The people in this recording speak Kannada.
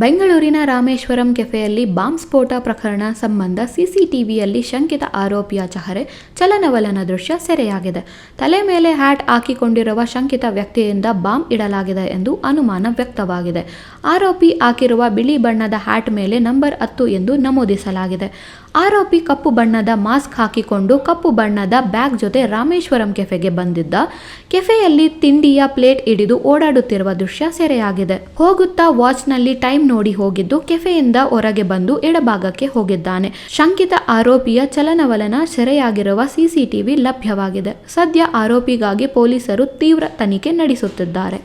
ಬೆಂಗಳೂರಿನ ರಾಮೇಶ್ವರಂ ಕೆಫೆಯಲ್ಲಿ ಬಾಂಬ್ ಸ್ಫೋಟ ಪ್ರಕರಣ ಸಂಬಂಧ ಸಿಸಿಟಿವಿಯಲ್ಲಿ ಶಂಕಿತ ಆರೋಪಿಯ ಚಲನವಲನ ದೃಶ್ಯ ಸೆರೆಯಾಗಿದೆ. ತಲೆ ಮೇಲೆ ಹ್ಯಾಟ್ ಹಾಕಿಕೊಂಡಿರುವ ಶಂಕಿತ ವ್ಯಕ್ತಿಯಿಂದ ಬಾಂಬ್ ಇಡಲಾಗಿದೆ ಎಂದು ಅನುಮಾನ ವ್ಯಕ್ತವಾಗಿದೆ. ಆರೋಪಿ ಹಾಕಿರುವ ಬಿಳಿ ಬಣ್ಣದ ಹ್ಯಾಟ್ ಮೇಲೆ ನಂಬರ್ 10 ಎಂದು ನಮೂದಿಸಲಾಗಿದೆ. ಆರೋಪಿ ಕಪ್ಪು ಬಣ್ಣದ ಮಾಸ್ಕ್ ಹಾಕಿಕೊಂಡು ಕಪ್ಪು ಬಣ್ಣದ ಬ್ಯಾಗ್ ಜೊತೆ ರಾಮೇಶ್ವರಂ ಕೆಫೆಗೆ ಬಂದಿದ್ದ. ಕೆಫೆಯಲ್ಲಿ ತಿಂಡಿಯ ಪ್ಲೇಟ್ ಹಿಡಿದು ಓಡಾಡುತ್ತಿರುವ ದೃಶ್ಯ ಸೆರೆಯಾಗಿದೆ. ಹೋಗುತ್ತಾ ವಾಚ್ನಲ್ಲಿ ಟೈಮ್ ನೋಡಿ ಹೋಗಿದ್ದು ಕೆಫೆಯಿಂದ ಹೊರಗೆ ಬಂದು ಎಡಭಾಗಕ್ಕೆ ಹೋಗಿದ್ದಾನೆ. ಶಂಕಿತ ಆರೋಪಿಯ ಚಲನವಲನ ಸೆರೆಯಾಗಿರುವ ಸಿಸಿಟಿವಿ ಲಭ್ಯವಾಗಿದೆ. ಸದ್ಯ ಆರೋಪಿಗಾಗಿ ಪೊಲೀಸರು ತೀವ್ರ ತನಿಖೆ ನಡೆಸುತ್ತಿದ್ದಾರೆ.